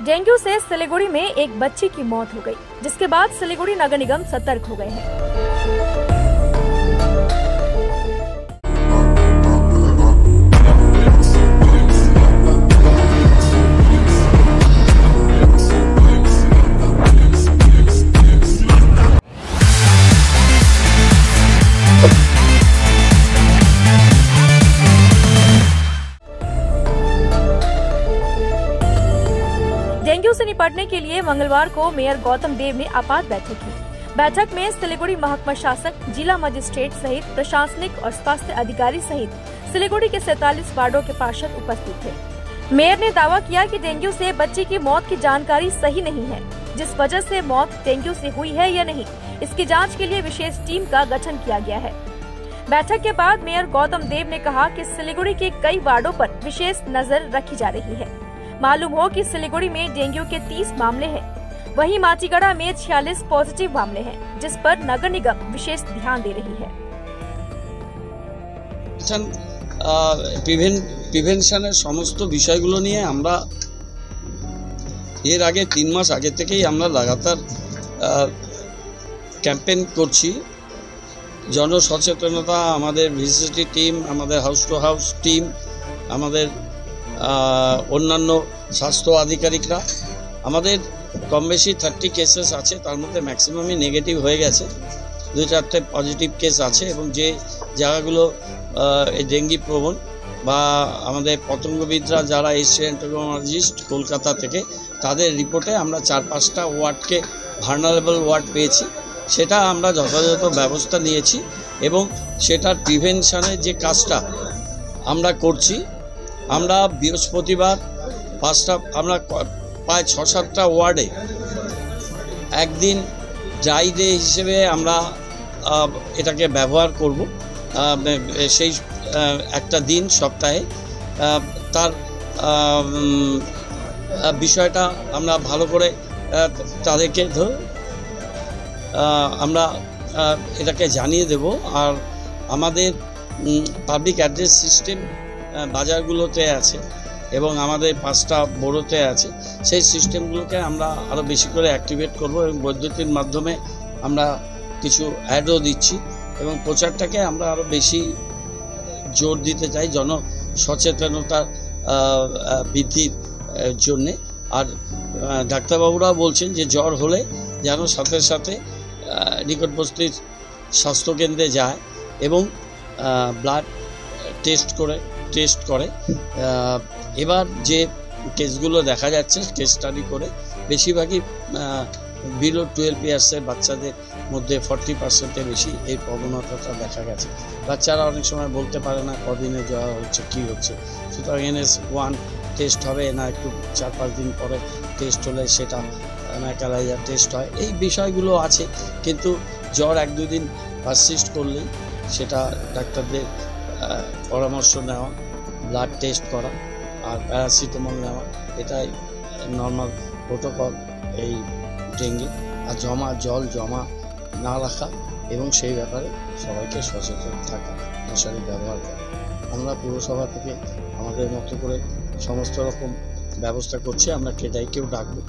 Dengue से सिलीगुड़ी में एक बच्ची की मौत हो गई, जिसके बाद सिलीगुड़ी नगर निगम सतर्क हो गए हैं। डेंगू से निपटने के लिए मंगलवार को मेयर गौतम देव ने आपात बैठक की। बैठक में सिलीगुड़ी महकमा शासक, जिला मजिस्ट्रेट सहित प्रशासनिक और स्वास्थ्य अधिकारी सहित सिलीगुड़ी के 47 वार्डों के पार्षद उपस्थित थे। मेयर ने दावा किया कि डेंगू से बच्ची की मौत की जानकारी सही नहीं है। जिस वजह से मौत डेंगू से हुई है या नहीं, इसकी जाँच के लिए विशेष टीम का गठन किया गया है। बैठक के बाद मेयर गौतम देव ने कहा कि सिलीगुड़ी के कई वार्डों पर विशेष नजर रखी जा रही है। मालूम हो कि सिलीगुड़ी में डेंगू के 30 मामले हैं, वहीं माचीगढ़ा में 46 पॉजिटिव मामले हैं, जिस पर नगर निगम विशेष ध्यान दे रही है। প্রিভেনশনের সমস্ত বিষয়গুলো নিয়ে আমরা এর আগে 3 মাস আগে থেকেই আমরা লাগাতার ক্যাম্পেইন করছি। জনসচেতনতা, আমাদের ভিসিটি টিম, আমাদের হাউস টু হাউস টিম, আমাদের অন্যান্য স্বাস্থ্য আধিকারিকরা, আমাদের কম বেশি 30 কেসেস আছে, তার মধ্যে ম্যাক্সিমামই নেগেটিভ হয়ে গেছে, 2-4টে পজিটিভ কেস আছে। এবং যে জায়গাগুলো এই ডেঙ্গি প্রবণ বা আমাদের পতঙ্গবিদরা যারা এসছেন এন্টোমোলজিস্ট কলকাতা থেকে, তাদের রিপোর্টে আমরা 4-5টা ওয়ার্ডকে ভার্নারেবল ওয়ার্ড পেয়েছি। সেটা আমরা যথাযথ ব্যবস্থা নিয়েছি এবং সেটার প্রিভেনশনের যে কাজটা আমরা করছি। আমরা বৃহস্পতিবার 5টা আমরা প্রায় 6-7টা ওয়ার্ডে একদিন ড্রাই ডে হিসেবে আমরা এটাকে ব্যবহার করব। সেই একটা দিন সপ্তাহে তার বিষয়টা আমরা ভালো করে তাদেরকে আমরা এটাকে জানিয়ে দেব। আর আমাদের পাবলিক অ্যাড্রেস সিস্টেম বাজারগুলোতে আছে এবং আমাদের 5টা বড়োতে আছে। সেই সিস্টেমগুলোকে আমরা আরও বেশি করে অ্যাক্টিভেট করব এবং বৈদ্যুতিক মাধ্যমে আমরা কিছু অ্যাডও দিচ্ছি এবং প্রচারটাকে আমরা আরও বেশি জোর দিতে চাই জনসচেতনতা বৃদ্ধির জন্যে। আর ডাক্তারবাবুরা বলছেন যে জ্বর হলে যেন সাথে সাথে নিকটবর্তী স্বাস্থ্যকেন্দ্রে যায় এবং ব্লাড টেস্ট করে। এবার যে কেসগুলো দেখা যাচ্ছে কেস স্টাডি করে, বেশিরভাগই বিলো 12 ইয়ার্সের বাচ্চাদের মধ্যে 40%-এর বেশি এই প্রবণতাটা দেখা গেছে। বাচ্চারা অনেক সময় বলতে পারে না কদিনে জ্বর হচ্ছে, কী হচ্ছে। সুতরাং NS1 টেস্ট হবে না, একটু 4-5 দিন পরে টেস্ট হলে সেটা ন্যাকালাইজার টেস্ট হয়। এই বিষয়গুলো আছে, কিন্তু জ্বর 1-2 দিন পারসিস্ট করলেই সেটা ডাক্তারদের পরামর্শ নেওয়া, ব্লাড টেস্ট করা আর প্যারাসিটামল নেওয়া, এটাই নর্মাল প্রোটোকল এই ডেঙ্গি। আর জল জমা না রাখা এবং সেই ব্যাপারে সবাইকে সচেতন থাকা, মশারি ব্যবহার করা। আমরা পুরসভা থেকে আমাদের মতো করে সমস্ত রকম ব্যবস্থা করছি। আমরা কেউ ডাকবো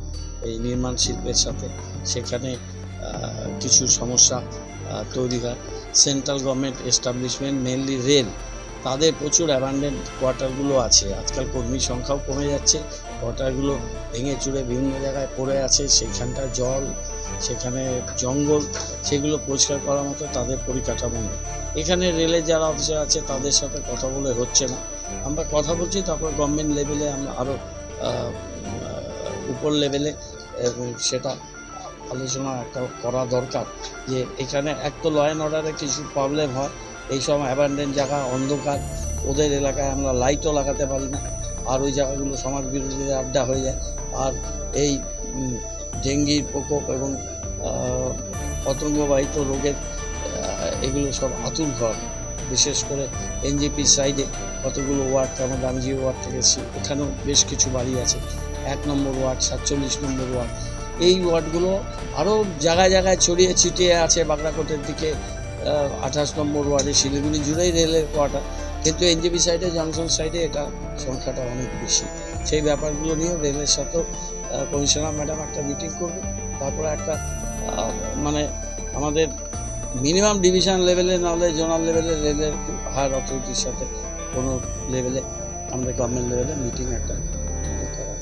এই নির্মাণ শিল্পের সাথে, সেখানে কিছু সমস্যা তৈরি হয়। Central government establishment, mainly rail, তাদের প্রচুর অ্যাবান্ডেন্ট কোয়ার্টারগুলো আছে। আজকাল কর্মীর সংখ্যাও কমে যাচ্ছে, কোয়ার্টারগুলো ভেঙে চুরে বিভিন্ন জায়গায় পড়ে আছে। সেইখানটা জল, সেখানে জঙ্গল, সেগুলো পরিষ্কার করার মতো তাদের পরিকাঠামো নেই। এখানে রেলের যারা অফিসার আছে তাদের সাথে কথা বলে হচ্ছে না। আমরা কথা বলছি, তারপর গভর্নমেন্ট লেভেলে আমরা আরও উপর লেভেলে সেটা আলোচনা একটা করা দরকার। যে এখানে এক তো ল অ্যান্ড অর্ডারে কিছু প্রবলেম হয়, এই সময় অ্যাবান্ডেন্ট জায়গা, অন্ধকার, ওদের এলাকায় আমরা লাইটও লাগাতে পারি না, আর ওই জায়গাগুলো সমাজ বিরোধীদের আড্ডা হয়ে যায়। আর এই ডেঙ্গির প্রকোপ এবং পতঙ্গবাহিত রোগের এগুলো সব আতুর ঘর। বিশেষ করে NJP সাইডে কতগুলো ওয়ার্ড, যেমন রামজি ওয়ার্ড থেকে এখানেও বেশ কিছু বাড়ি আছে, 1 নম্বর ওয়ার্ড, 47 নম্বর ওয়ার্ড। এই ওয়ার্ডগুলো আরও জায়গায় জায়গায় ছড়িয়ে ছিটিয়ে আছে। বাগড়াকোটের দিকে 28 নম্বর ওয়ার্ডে, শিলিগুড়ি জুড়েই রেলের কোয়ার্টার, কিন্তু এনজেপি সাইডে জনসন সাইডে এটা সংখ্যাটা অনেক বেশি। সেই ব্যাপারগুলো নিয়ে রেলের সাথেও কমিশনার ম্যাডাম একটা মিটিং করবে, তারপরে একটা মানে আমাদের মিনিমাম ডিভিশন লেভেলে নাহলে জোনাল লেভেলে রেলের হায়ার অথরিটির সাথে কোনো লেভেলে আমাদের গভর্নমেন্ট লেভেলে মিটিং একটা করা।